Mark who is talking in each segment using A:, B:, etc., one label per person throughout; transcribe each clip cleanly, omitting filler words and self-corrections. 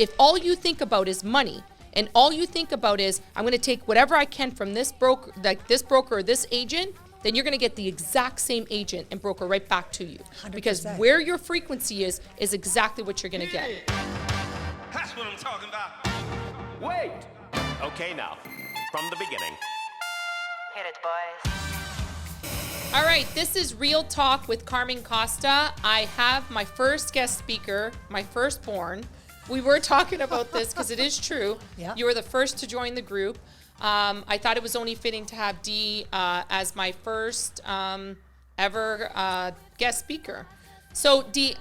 A: if all you think about is money, and all you think about is, I'm going to take whatever I can from this broker, like this broker or this agent, then you're going to get the exact same agent and broker right back to you.
B: 100%.
A: Because where your frequency is exactly what you're going to get.
C: That's what I'm talking about.
D: Wait! Okay, now, from the beginning.
E: Hit it, boys.
A: All right, this is Real Talk with Carmen Costa. I have my first guest speaker, my firstborn. We were talking about this because it is true.
B: Yeah.
A: You were the first to join the group. I thought it was only fitting to have Dee as my first ever guest speaker. So Dee,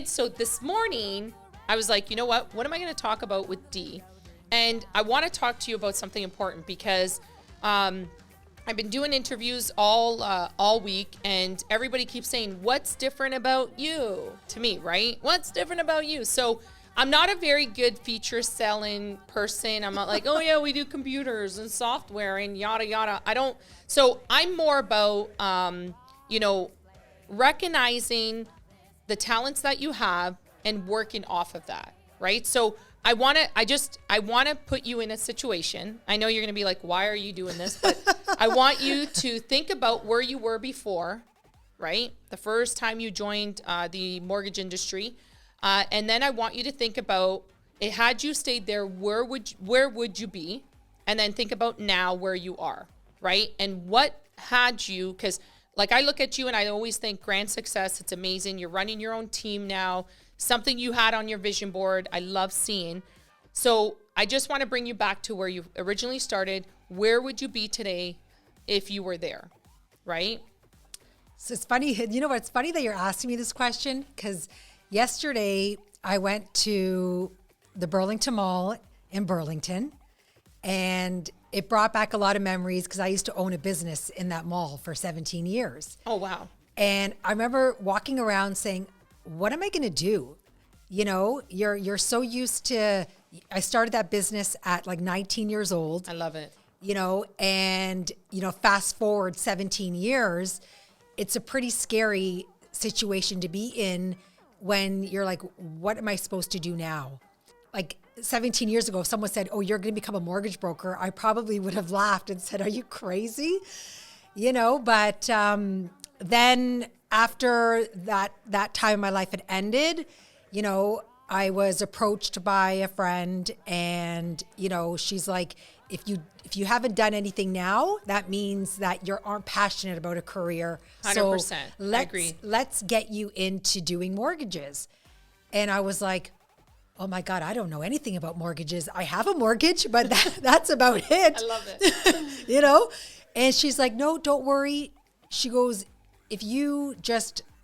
A: so this morning, I was like, you know what am I going to talk about with Dee? And I want to talk to you about something important because I've been doing interviews all week, and everybody keeps saying, what's different about you to me, right? What's different about you? So I'm not a very good feature selling person. I'm not like, oh yeah, we do computers and software and yada, yada. So I'm more about, recognizing the talents that you have and working off of that, right? So I want to put you in a situation. I know you're going to be like, why are you doing this? But I want you to think about where you were before, right? The first time you joined the mortgage industry. And then I want you to think about, had you stayed there, where would you be? And then think about now where you are, right? And what had you, because like I look at you and I always think grand success, it's amazing. You're running your own team now, something you had on your vision board. I love seeing. So I just want to bring you back to where you originally started. Where would you be today if you were there, right?
B: So it's funny, you know what? It's funny that you're asking me this question because yesterday I went to the Burlington Mall in Burlington, and it brought back a lot of memories because I used to own a business in that mall for 17 years.
A: Oh, wow.
B: And I remember walking around saying, what am I going to do? You know, you're so used to, I started that business at like 19 years old.
A: I love it.
B: You know, and, fast forward 17 years, it's a pretty scary situation to be in when you're like, what am I supposed to do now? Like 17 years ago, if someone said, oh, you're going to become a mortgage broker, I probably would have laughed and said, are you crazy? But then after that time in my life had ended, I was approached by a friend, and, she's like, if you haven't done anything now, that means that you aren't passionate about a career.
A: 100%.
B: So
A: I agree.
B: Let's get you into doing mortgages. And I was like, oh my God, I don't know anything about mortgages. I have a mortgage, but that's about it.
A: I love it.
B: And she's like, no, don't worry. She goes, you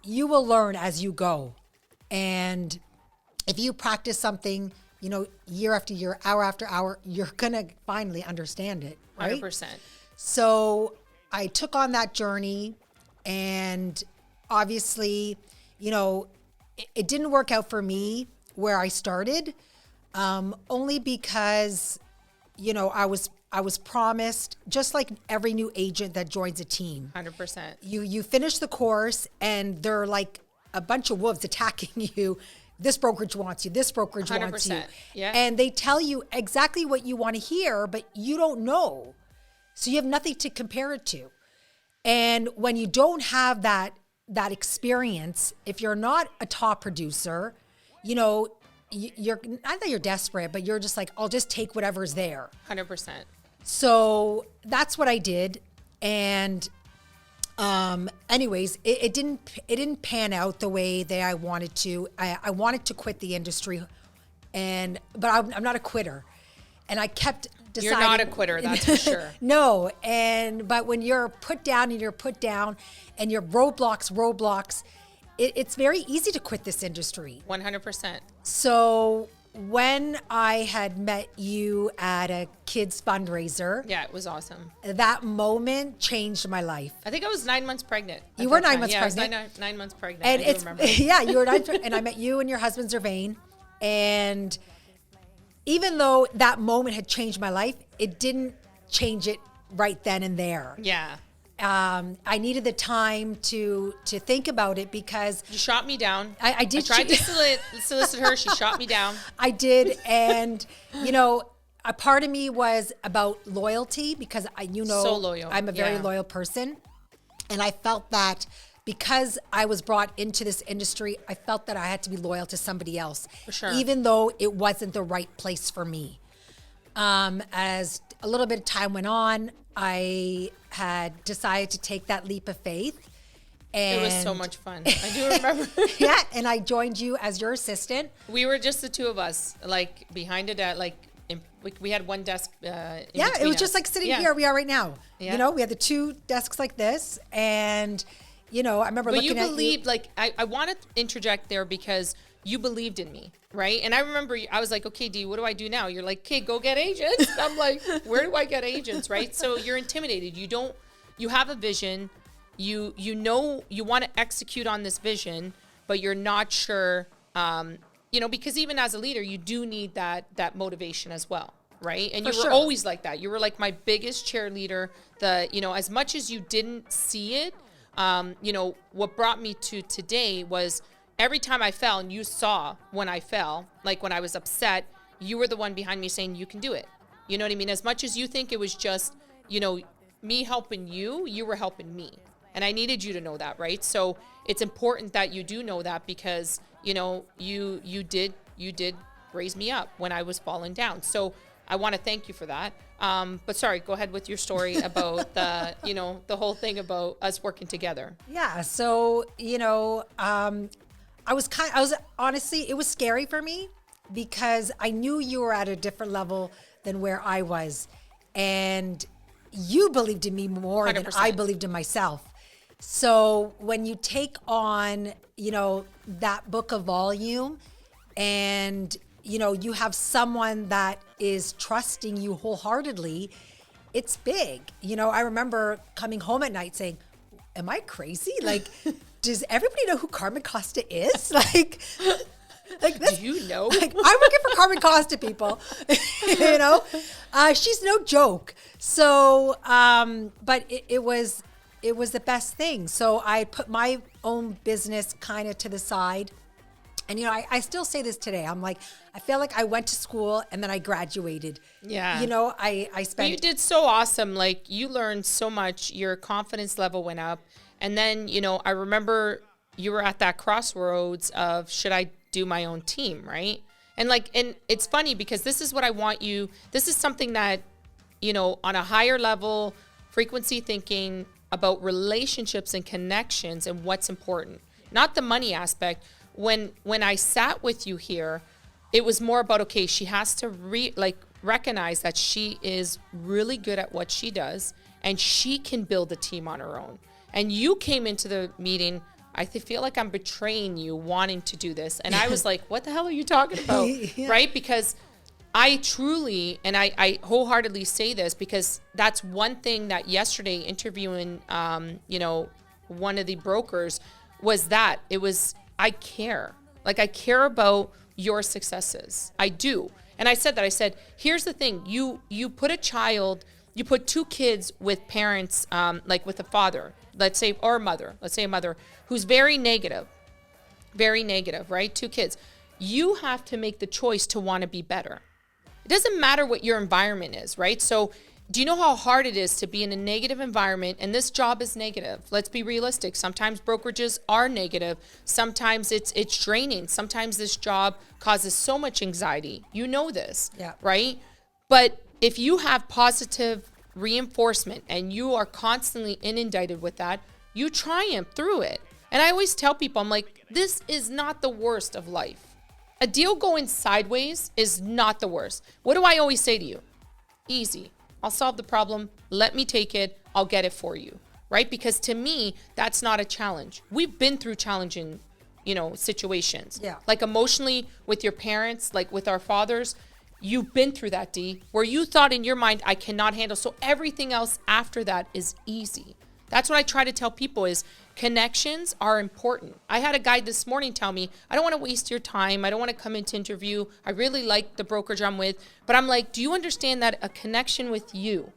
B: will learn as you go. And if you practice something, year after year, hour after hour, you're going to finally understand it, right?
A: 100%.
B: So I took on that journey, and obviously, it didn't work out for me where I started, only because, I was promised, just like every new agent that joins a team.
A: 100%.
B: You finish the course and they're like a bunch of wolves attacking you. This brokerage wants you. This brokerage wants you.
A: Yeah.
B: And they tell you exactly what you want to hear, but you don't know. So you have nothing to compare it to. And when you don't have that experience, if you're not a top producer, you're not that you're desperate, but you're just like, I'll just take whatever's there.
A: 100%.
B: So that's what I did. And anyways, it didn't pan out the way that I wanted to. I wanted to quit the industry, but I'm not a quitter. And I kept deciding.
A: You're not a quitter, that's for sure.
B: No, but when you're put down and you're roadblocks, it's very easy to quit this industry.
A: 100%.
B: So when I had met you at a kids fundraiser.
A: Yeah, it was awesome.
B: That moment changed my life.
A: I think I was 9 months pregnant.
B: You were 9 months pregnant?
A: I was 9 months pregnant.
B: And
A: I do remember.
B: Yeah, you were 9 and I met you and your husband Zervain. And even though that moment had changed my life, it didn't change it right then and there.
A: Yeah.
B: I needed the time to think about it because
A: You shot me down.
B: I did
A: I tried to
B: shoot-
A: solicit her. She shot me down.
B: I did. And, a part of me was about loyalty because
A: So loyal.
B: I'm a very
A: Yeah.
B: loyal person. And I felt that because I was brought into this industry, I felt that I had to be loyal to somebody else.
A: For sure.
B: Even though it wasn't the right place for me. As a little bit of time went on, I had decided to take that leap of faith. And
A: It was so much fun. I do remember.
B: yeah, and I joined you as your assistant.
A: We were just the two of us, like behind a desk. We had one desk.
B: Yeah, it was just like sitting here we are right now.
A: Yeah.
B: We had the two desks like this, and I remember
A: But
B: looking
A: you
B: at
A: believed, I want to interject there because you believed in me, right? And I remember I was like, okay, Dee, what do I do now? You're like, okay, go get agents. I'm like, where do I get agents, right? So you're intimidated. You have a vision. You want to execute on this vision, but you're not sure, because even as a leader, you do need that motivation as well, right? And
B: For
A: you were
B: sure.
A: always like that. You were like my biggest cheerleader. As much as you didn't see it, what brought me to today was every time I fell, and you saw when I fell, like when I was upset, you were the one behind me saying, you can do it. You know what I mean? As much as you think it was just, me helping you, you were helping me. And I needed you to know that, right? So it's important that you do know that because, you did raise me up when I was falling down. So I want to thank you for that. But sorry, go ahead with your story about the whole thing about us working together.
B: Yeah. So, I was honestly, it was scary for me because I knew you were at a different level than where I was. And you believed in me more than
A: 100%.
B: I believed in myself. So when you take on, that book of volume and, you have someone that is trusting you wholeheartedly, it's big. I remember coming home at night saying, am I crazy? Like, does everybody know who Carmen Costa is? Like this,
A: Do you know?
B: Like, I'm working for Carmen Costa, people. She's no joke. So, but it was the best thing. So I put my own business kind of to the side. And, I still say this today. I'm like, I feel like I went to school and then I graduated.
A: Yeah.
B: I
A: But
B: spent.
A: you did so awesome. Like you learned so much. Your confidence level went up. And then, I remember you were at that crossroads of should I do my own team, right? And it's funny because this is what I want you. This is something that, on a higher level, frequency thinking about relationships and connections and what's important, not the money aspect. When I sat with you here, it was more about, okay, she has to recognize that she is really good at what she does and she can build a team on her own. And you came into the meeting, I feel like I'm betraying you wanting to do this. And I was like, what the hell are you talking about?
B: Yeah.
A: Right? Because I truly, and I wholeheartedly say this because that's one thing that yesterday interviewing, one of the brokers was that it was, I care. Like I care about your successes. I do. And I said that, I said, here's the thing. You put you put two kids with parents, with a father, let's say, or a mother, let's say a mother who's very negative, right? Two kids. You have to make the choice to want to be better. It doesn't matter what your environment is, right? So do you know how hard it is to be in a negative environment? And this job is negative. Let's be realistic. Sometimes brokerages are negative. Sometimes it's draining. Sometimes this job causes so much anxiety. You know this,
B: Yeah.
A: right? But if you have positive reinforcement and you are constantly inundated with that, you triumph through it. And I always tell people, I'm like, this is not the worst of life. A deal going sideways is not the worst. What do I always say to you? Easy. I'll solve the problem. Let me take it. I'll get it for you, right? Because to me, that's not a challenge. We've been through challenging, situations.
B: Yeah.
A: Like emotionally with your parents, like with our fathers, you've been through that, Dee, where you thought in your mind, I cannot handle. So everything else after that is easy. That's what I try to tell people is connections are important. I had a guy this morning tell me, I don't want to waste your time. I don't want to come into interview. I really like the brokerage I'm with. But I'm like, do you understand that a connection with you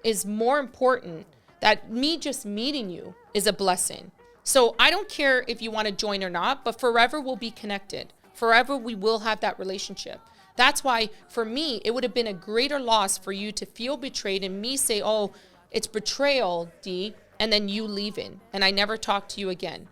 A: is more important that me just meeting you is a blessing. So I don't care if you want to join or not, but forever we'll be connected. Forever we will have that relationship. That's why for me, it would have been a greater loss for you to feel betrayed and me say, oh, it's betrayal, Dee, and then you leaving and I never talk to you again.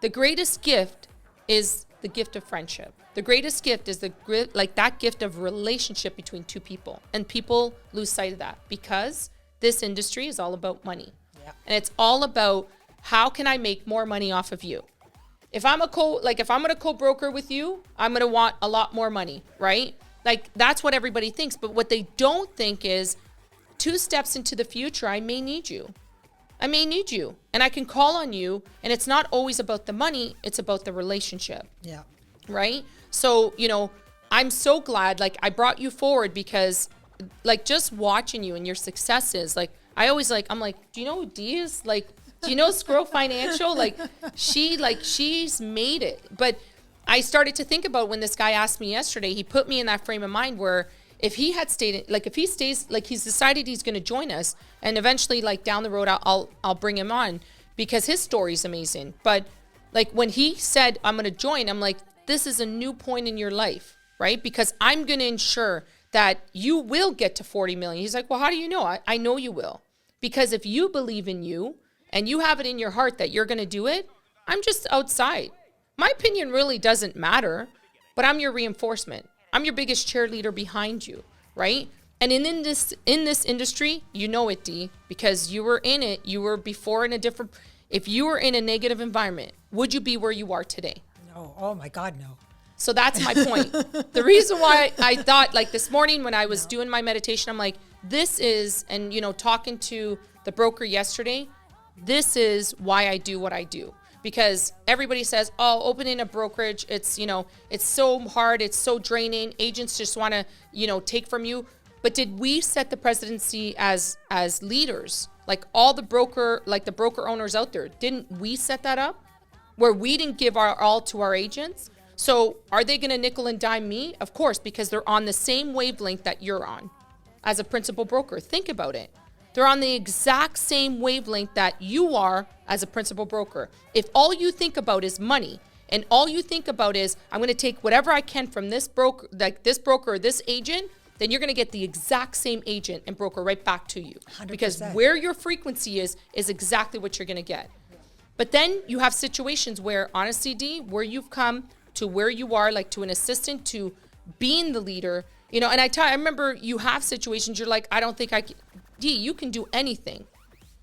A: The greatest gift is the gift of friendship. The greatest gift is that gift of relationship between two people. And people lose sight of that because this industry is all about money. Yeah. And it's all about how can I make more money off of you? If I'm going to co-broker with you, I'm going to want a lot more money, right? Like that's what everybody thinks. But what they don't think is 2 steps into the future, I may need you. I may need you and I can call on you. And it's not always about the money. It's about the relationship. Yeah. Right. So, I'm so glad, I brought you forward because just watching you and your successes, I always I'm do you know who Dee is? Do you know Sgro Financial? She's made it. But I started to think about when this guy asked me yesterday, he put me in that frame of mind where if he had stayed, if he stays, he's decided he's going to join us and eventually down the road, I'll bring him on because his story is amazing. But when he said, I'm going to join, I'm this is a new point in your life, right? Because I'm going to ensure that you will get to 40 million. He's like, well, how do you know? I know you will. Because if you believe in you and you have it in your heart that you're going to do it, I'm just outside. My opinion really doesn't matter, but I'm your reinforcement. I'm your biggest cheerleader behind you, right? And in this industry, you know it, Dee, because you were in it. You were before in a different. If you were in a negative environment, would you be where you are today?
B: No. Oh my God, no.
A: So that's my point. The reason why I thought this morning when I was doing my meditation, I'm this is, and talking to the broker yesterday, this is why I do what I do. Because everybody says, oh, opening a brokerage, it's, it's so hard, it's so draining. Agents just want to, take from you. But did we set the presidency as leaders? All the broker owners out there, didn't we set that up? Where we didn't give our all to our agents? So are they going to nickel and dime me? Of course, because they're on the same wavelength that you're on as a principal broker. Think about it. They're on the exact same wavelength that you are as a principal broker. If all you think about is money and all you think about is I'm going to take whatever I can from this broker, or this agent, then you're going to get the exact same agent and broker right back to you. 100%. Because where your frequency is exactly what you're going to get. But then you have situations where, honestly, Dee, where you've come to where you are, to an assistant, to being the leader, and I remember you have situations you're I don't think I can. Dee, you can do anything.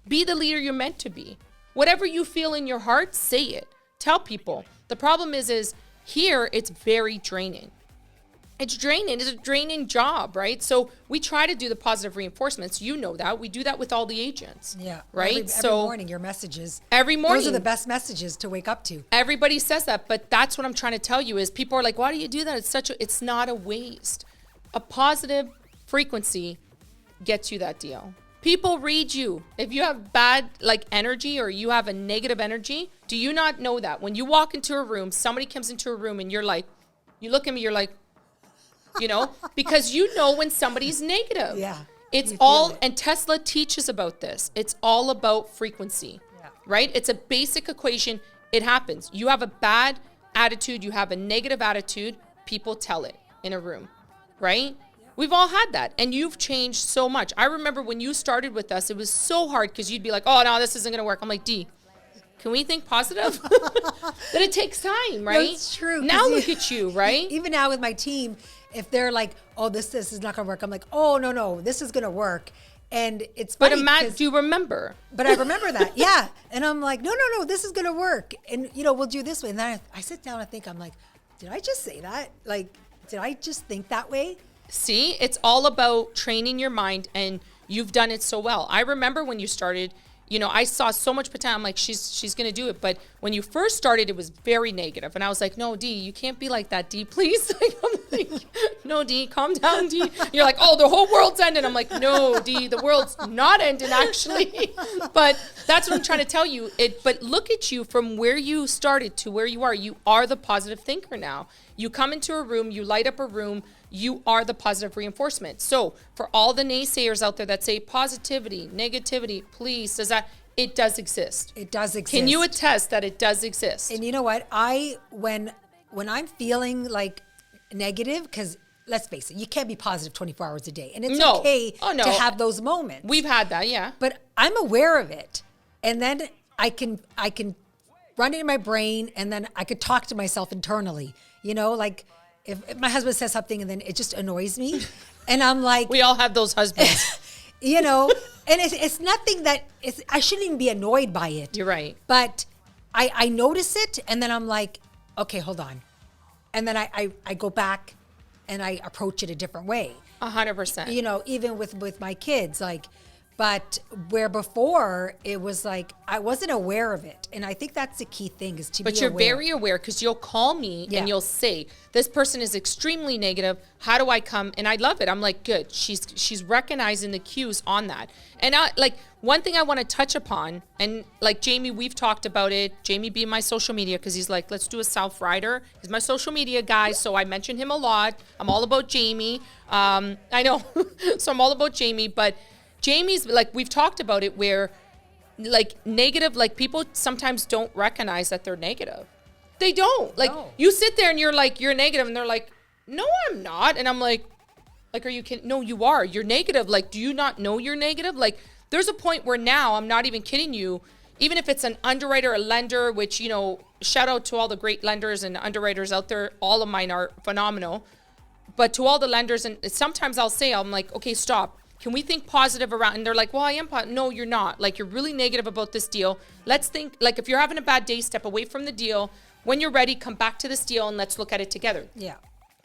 A: Be the leader you're meant to be. Whatever you feel in your heart, say it. Tell people. The problem is here it's very draining. It's draining. It's a draining job, right? So we try to do the positive reinforcements. You know that. We do that with all the agents. Yeah. Right?
B: Every morning, your messages.
A: Every morning.
B: Those are the best messages to wake up to.
A: Everybody says that, but that's what I'm trying to tell you is people are why do you do that? It's not a waste. A positive frequency gets you that deal. People read you. If you have bad energy or you have a negative energy, do you not know that? When you walk into a room, somebody comes into a room and you're you look at me, you're because you know when somebody's negative. Yeah. It's all, and Tesla teaches about this. It's all about frequency, right? It's a basic equation. It happens. You have a bad attitude. You have a negative attitude. People tell it in a room, right? We've all had that. And you've changed so much. I remember when you started with us, it was so hard because you'd be oh, no, this isn't going to work. I'm Dee, can we think positive? But it takes time, right?
B: That's true.
A: Now look at you, right?
B: Even now with my team, if they're oh, this is not going to work, I'm oh, no, this is going to work. And it's funny.
A: But do you remember?
B: But I remember that, yeah. And I'm no, this is going to work. And, we'll do this way. And then I sit down and think, I'm did I just say that? Did I just think that way?
A: See, it's all about training your mind, and you've done it so well. I remember when you started, I saw so much potential. I'm she's going to do it. But when you first started, it was very negative. And I was no, Dee, you can't be like that, Dee, please. I'm no, Dee, calm down, Dee. You're oh, the whole world's ending. I'm no, Dee, the world's not ending, actually. But that's what I'm trying to tell you. But look at you from where you started to where you are. You are the positive thinker now. You come into a room, you light up a room, you are the positive reinforcement. So for all the naysayers out there that say positivity, negativity, please, it does exist.
B: It does exist.
A: Can you attest that it does exist?
B: And you know what? When I'm feeling like negative, because let's face it, you can't be positive 24 hours a day. And it's okay to have those moments.
A: We've had that, yeah.
B: But I'm aware of it. And then I can run it in my brain, and then I could talk to myself internally. You know, like if my husband says something and then it just annoys me, and I'm like,
A: we all have those husbands.
B: you know, and it's nothing that I shouldn't even be annoyed by it.
A: You're right.
B: But I notice it, and then I'm like, okay, hold on. And then I go back and I approach it a different way.
A: 100%.
B: You know, even with my kids, like, but where before it was like I wasn't aware of it, and I think that's the key thing is to be aware.
A: But you're very aware, because you'll call me and you'll say, this person is extremely negative. How do I come? And I love it. I'm like, good. She's recognizing the cues on that. And one thing I want to touch upon, and like Jamie, we've talked about it. Jamie being my social media, because he's like, let's do a self-rider. He's my social media guy, so I mention him a lot. I'm all about Jamie. I know. So I'm all about Jamie, but Jamie's, like, we've talked about it where, like, negative, like, people sometimes don't recognize that they're negative. They don't. Like, you sit there and you're like, you're negative, and they're like, no, I'm not. And I'm like, are you kidding? No, you are. You're negative. Like, do you not know you're negative? Like, there's a point where now, I'm not even kidding you, even if it's an underwriter, a lender, which, you know, shout out to all the great lenders and underwriters out there. All of mine are phenomenal. But to all the lenders, and sometimes I'll say, I'm like, okay, stop. Can we think positive around? And they're like, well, I am positive. No, you're not. Like, you're really negative about this deal. Let's think, like, if you're having a bad day, step away from the deal. When you're ready, come back to this deal and let's look at it together.
B: Yeah.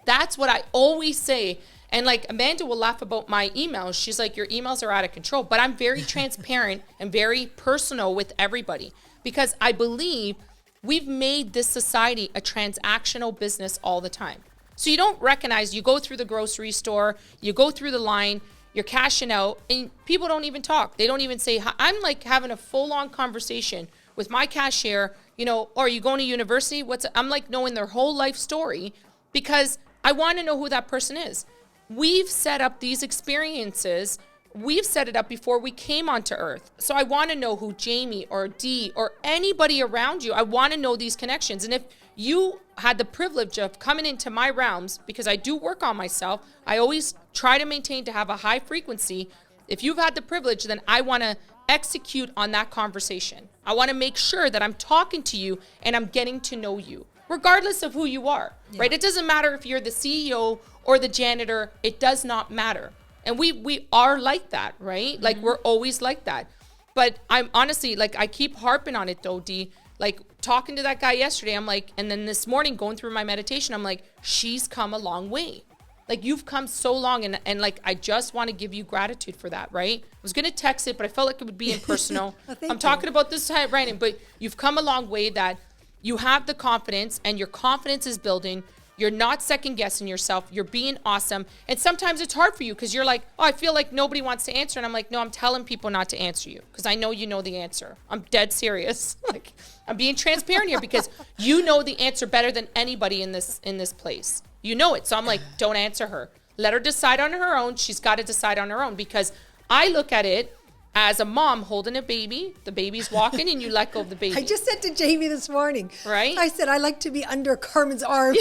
A: That's what I always say. And like Amanda will laugh about my emails. She's like, your emails are out of control. But I'm very transparent and very personal with everybody, because I believe we've made this society a transactional business all the time. So you don't recognize, you go through the grocery store, you go through the line, you're cashing out, and people don't even talk. They don't even say hi. I'm like having a full-on conversation with my cashier, you know, or are you going to university? I'm like knowing their whole life story, because I want to know who that person is. We've set up these experiences. We've set it up before we came onto earth. So I want to know who Jamie or Dee or anybody around you, I want to know these connections. And if you had the privilege of coming into my realms, because I do work on myself, I always try to maintain to have a high frequency. If you've had the privilege, then I want to execute on that conversation. I want to make sure that I'm talking to you and I'm getting to know you, regardless of who you are, right? It doesn't matter if you're the CEO or the janitor. It does not matter. And we are like that, right? Mm-hmm. Like, we're always like that. But I'm honestly, like, I keep harping on it though, Dee. Like, talking to that guy yesterday, I'm like, and then this morning going through my meditation, I'm like, she's come a long way. Like, you've come so long, and like, I just want to give you gratitude for that, right? I was going to text it, but I felt like it would be impersonal. I'm talking about this time, Brandon, but you've come a long way, that you have the confidence, and your confidence is building. You're not second guessing yourself. You're being awesome. And sometimes it's hard for you, because you're like, oh, I feel like nobody wants to answer. And I'm like, no, I'm telling people not to answer you, because I know you know the answer. I'm dead serious. Like, I'm being transparent here, because you know the answer better than anybody in this place. You know it. So I'm like, don't answer her. Let her decide on her own. She's got to decide on her own, because I look at it as a mom holding a baby. The baby's walking and you let go of the baby.
B: I just said to Jamie this morning,
A: right?
B: I said, I like to be under Carmen's arm.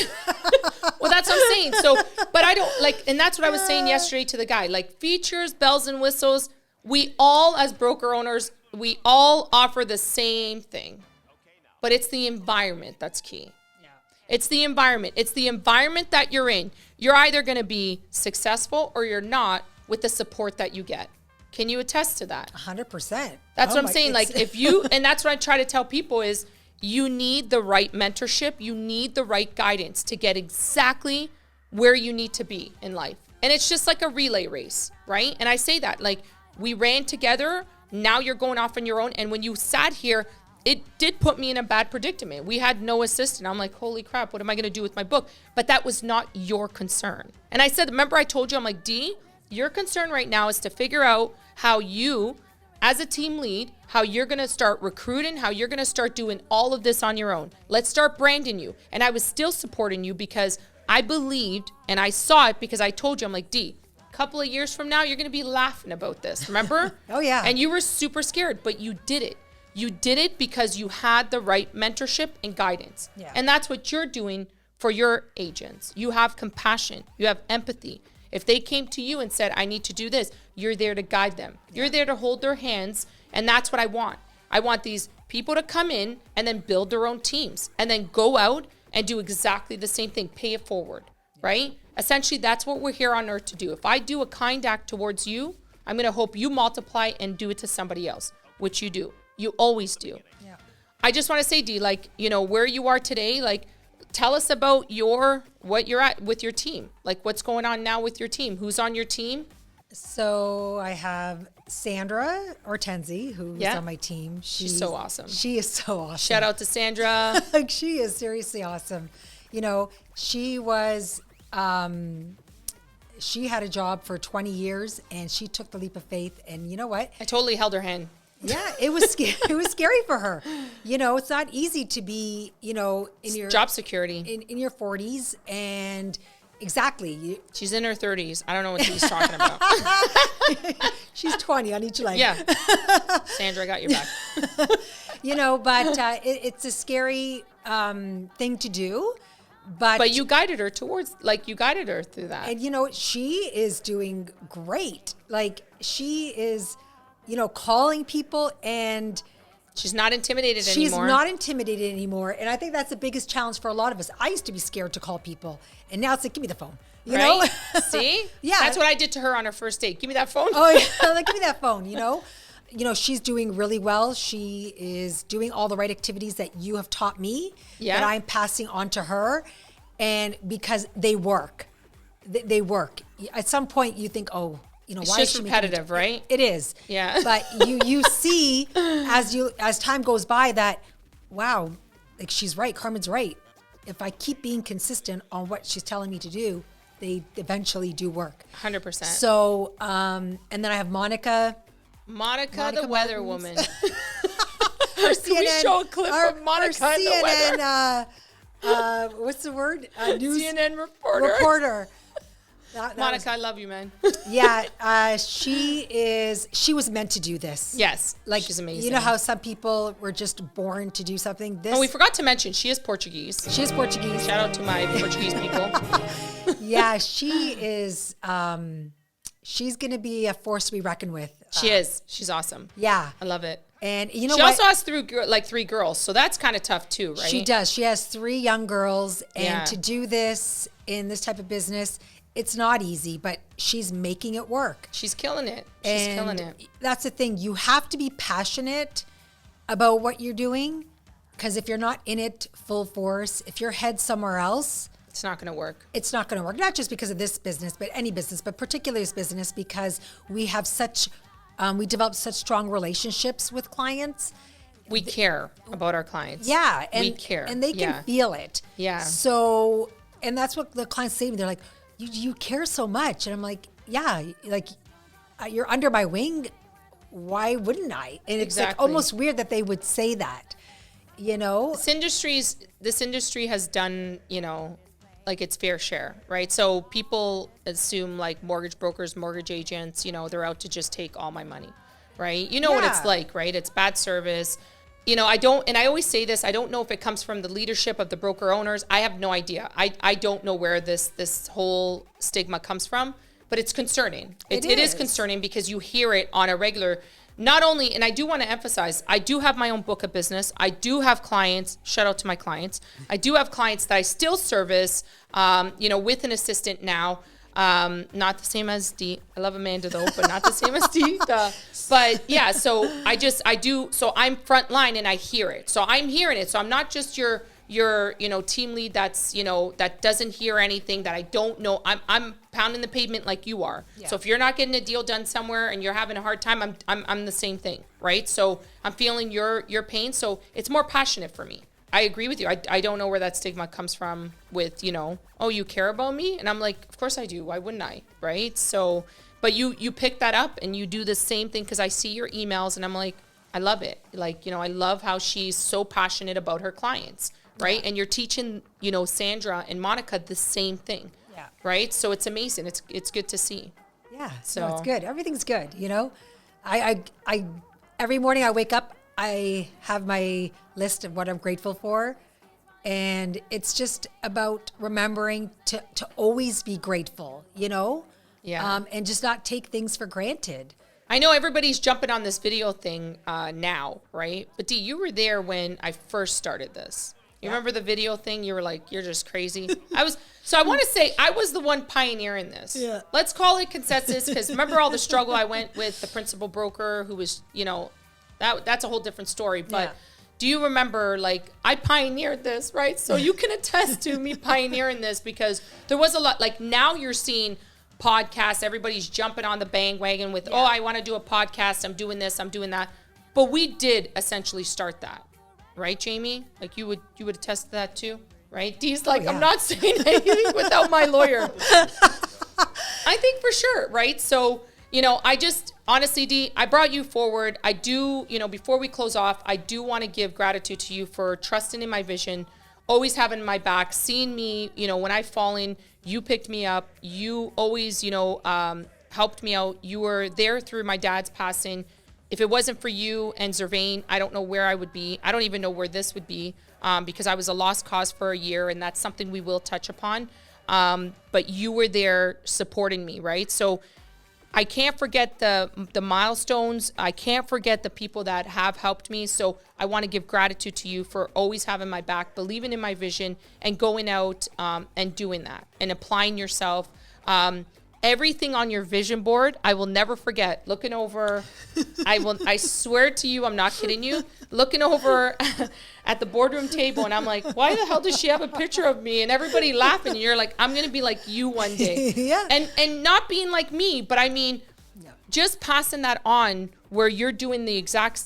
A: Well, that's what I'm saying. So, but I don't like, and that's what I was saying yesterday to the guy, like, features, bells and whistles. We all, as broker owners, we all offer the same thing, but it's the environment that's key. It's the environment. It's the environment that you're in. You're either going to be successful or you're not, with the support that you get. Can you attest to that?
B: 100%.
A: That's what I'm saying. Like, if you, and that's what I try to tell people is, you need the right mentorship. You need the right guidance to get exactly where you need to be in life. And it's just like a relay race, right? And I say that, like, we ran together. Now you're going off on your own. And when you sat here, it did put me in a bad predicament. We had no assistant. I'm like, holy crap, what am I going to do with my book? But that was not your concern. And I said, remember I told you, I'm like, Dee, your concern right now is to figure out how you, as a team lead, how you're going to start recruiting, how you're going to start doing all of this on your own. Let's start branding you. And I was still supporting you, because I believed and I saw it because I told you, I'm like, Dee, a couple of years from now, you're going to be laughing about this. Remember?
B: Oh, yeah.
A: And you were super scared, but you did it. You did it because you had the right mentorship and guidance.
B: Yeah.
A: And that's what you're doing for your agents. You have compassion. You have empathy. If they came to you and said, I need to do this, you're there to guide them. Yeah. You're there to hold their hands. And that's what I want. I want these people to come in and then build their own teams and then go out and do exactly the same thing. Pay it forward, right? Essentially, that's what we're here on earth to do. If I do a kind act towards you, I'm going to hope you multiply and do it to somebody else, which you do. You always do. Yeah. I just want to say, Dee, like, you know, where you are today, like, tell us about what you're at with your team. Like, what's going on now with your team? Who's on your team?
B: So I have Sandra Ortenzi, who's on my team.
A: She's so awesome.
B: She is so awesome.
A: Shout out to Sandra.
B: Like, she is seriously awesome. You know, she was, she had a job for 20 years and she took the leap of faith. And you know what?
A: I totally held her hand.
B: Yeah, it was scary. It was scary for her. You know, it's not easy to be, you know, in your
A: job security
B: in your 40s, and exactly.
A: She's in her 30s. I don't know what she's talking about.
B: She's 20 on each leg.
A: Yeah, Sandra, I got your back.
B: You know, but it's a scary thing to do. But
A: you guided her you guided her through that.
B: And you know, she is doing great. Like, she is, you know, calling people, and
A: she's not intimidated anymore.
B: She's not intimidated anymore. And I think that's the biggest challenge for a lot of us. I used to be scared to call people, and now it's like, give me the phone. You know?
A: See?
B: Yeah.
A: That's what I did to her on her first date. Give me that phone.
B: Oh, yeah. Like, give me that phone, you know? You know, she's doing really well. She is doing all the right activities that you have taught me, that I'm passing on to her. And because they work. They work. At some point you think, oh, you know,
A: it's
B: why
A: just
B: is she
A: repetitive, right?
B: It is.
A: Yeah.
B: But you see as time goes by that, wow, like, she's right. Carmen's right. If I keep being consistent on what she's telling me to do, they eventually do work.
A: 100%.
B: So, and then I have Monica,
A: the weather woman.
B: Our
A: Can we show a clip of Monica
B: our
A: in the weather?
B: CNN, what's the word? News
A: CNN reporter. Monica, I love you, man.
B: Yeah, she was meant to do this.
A: Yes,
B: like,
A: she's amazing.
B: You know how some people were just born to do something?
A: And we forgot to mention, she is Portuguese.
B: She is Portuguese.
A: Shout out to my Portuguese people.
B: Yeah, she is. She's going to be a force to be reckoned with.
A: She is. She's awesome.
B: Yeah.
A: I love it.
B: And you know
A: she
B: what?
A: also has three girls, so that's kind of tough too, right?
B: She does. She has 3 young girls, and to do this in this type of business, it's not easy, but she's making it work.
A: She's killing it. She's killing it.
B: That's the thing. You have to be passionate about what you're doing, because if you're not in it full force, if your head's somewhere else,
A: it's not going to work.
B: It's not going to work. Not just because of this business, but any business, but particularly this business, because we have we develop such strong relationships with clients.
A: We care about our clients.
B: Yeah. And
A: we care.
B: And they can feel it.
A: Yeah.
B: So, and that's what the clients say to me. They're like, you care so much. And I'm like, yeah, like, you're under my wing. Why wouldn't I? And it's like almost weird that they would say that, you know?
A: This industry has done, you know, like, its fair share, right? So people assume, like, mortgage brokers, mortgage agents, you know, they're out to just take all my money, right? You know what it's like, right? It's bad service. You know, and I always say this, I don't know if it comes from the leadership of the broker owners. I have no idea. I don't know where this whole stigma comes from, but it's concerning. It is concerning because you hear it on a regular. Not only, and I do want to emphasize, I do have my own book of business. I do have clients, shout out to my clients. I do have clients that I still service, you know, with an assistant now. Not the same as Dee. I love Amanda though, but not the same as Dee. But yeah, so so I'm frontline and I hear it. So I'm hearing it. So I'm not just your you know, team lead that's, you know, that doesn't hear anything, that I don't know. I'm pounding the pavement like you are. Yeah. So if you're not getting a deal done somewhere and you're having a hard time, I'm the same thing, right? So I'm feeling your pain. So it's more passionate for me. I agree with you. I don't know where that stigma comes from with, you know, oh, you care about me? And I'm like, of course I do. Why wouldn't I? Right? So, but you pick that up and you do the same thing, because I see your emails and I'm like, I love it. Like, you know, I love how she's so passionate about her clients, right? And you're teaching, you know, Sandra and Monica the same thing.
B: Yeah.
A: Right? So it's amazing. It's good to see.
B: Yeah.
A: So-
B: So it's good. Everything's good. You know, I every morning I wake up, I have my list of what I'm grateful for. And it's just about remembering to always be grateful, you know?
A: Yeah.
B: And just not take things for granted.
A: I know everybody's jumping on this video thing now, right? But Dee, you were there when I first started this. You remember the video thing? You were like, you're just crazy. So I want to say I was the one pioneering this.
B: Yeah.
A: Let's call it consensus, because remember all the struggle I went with the principal broker who was, you know, that's a whole different story. But
B: Yeah.
A: do you remember, like, I pioneered this, right? So you can attest to me pioneering this, because there was a lot, like, now you're seeing podcasts, everybody's jumping on the bandwagon with, oh, I want to do a podcast, I'm doing this, I'm doing that. But we did essentially start that, right, Jamie? Like, you would attest to that too, right? Dee's like,
B: yeah.
A: I'm not saying anything without my lawyer. I think for sure, right? So, you know, I just, honestly, Dee, I brought you forward. I do, you know, before we close off, I do want to give gratitude to you for trusting in my vision, always having my back, seeing me, you know, when I've fallen, you picked me up. You always, you know, helped me out. You were there through my dad's passing. If it wasn't for you and Zervain, I don't know where I would be. I don't even know where this would be, because I was a lost cause for a year, and that's something we will touch upon. But you were there supporting me, right? So I can't forget the milestones. I can't forget the people that have helped me. So I want to give gratitude to you for always having my back, believing in my vision, and going out and doing that and applying yourself. Everything on your vision board, I will never forget. Looking over, I swear to you, I'm not kidding you. Looking over at the boardroom table, and I'm like, why the hell does she have a picture of me? And everybody laughing. And you're like, I'm gonna be like you one day.
B: Yeah.
A: And not being like me, but I mean, just passing that on, where you're doing the exact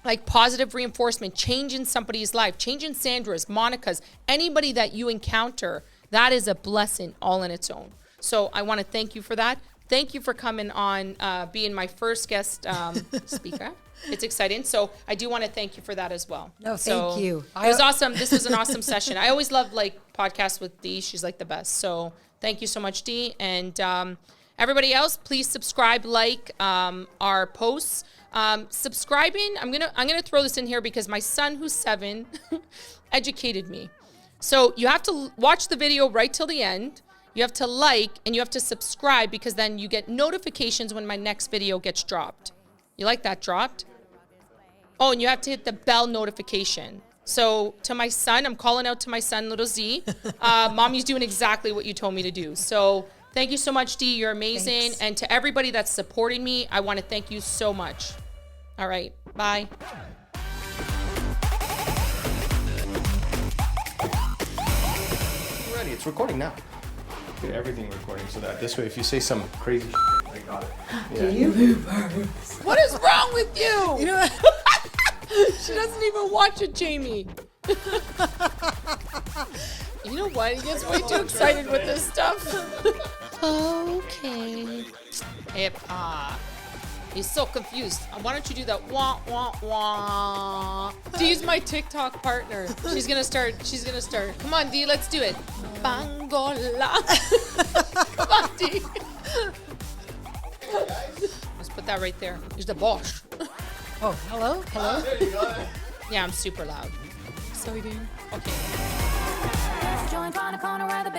A: like positive reinforcement, changing somebody's life, changing Sandra's, Monica's, anybody that you encounter. That is a blessing all in its own. So I want to thank you for that. Thank you for coming on, being my first guest speaker. It's exciting. So I do want to thank you for that as well.
B: No,
A: So
B: thank you.
A: It was awesome. This was an awesome session. I always love like podcasts with Dee. She's like the best. So thank you so much, Dee. And everybody else, please subscribe, like our posts. Subscribing, I'm gonna throw this in here because my son, who's 7, educated me. So you have to watch the video right till the end. You have to like and you have to subscribe, because then you get notifications when my next video gets dropped. You like that dropped? Oh, and you have to hit the bell notification. So to my son, I'm calling out to my son, little Z. Mommy's doing exactly what you told me to do. So thank you so much, Dee. You're amazing.
B: Thanks.
A: And to everybody that's supporting me, I want to thank you so much. All right. Bye.
F: Ready, it's recording now. Get everything recording so that this way, if you say some crazy I got it. Yeah.
A: What is wrong with you?
B: You know what?
A: She doesn't even watch it, Jamie. You know what? He gets way too excited with this stuff. Okay. Hip hop. He's so confused. Why don't you do that? Wah, wah, wah. Dee's my TikTok partner. She's gonna start. Come on, Dee, let's do it. Bangola. Come on, Dee. Let's put that right there. Here's the boss.
B: Oh, hello? Hello?
A: Yeah, I'm super loud. Exciting. Okay.
G: Joint on the corner where the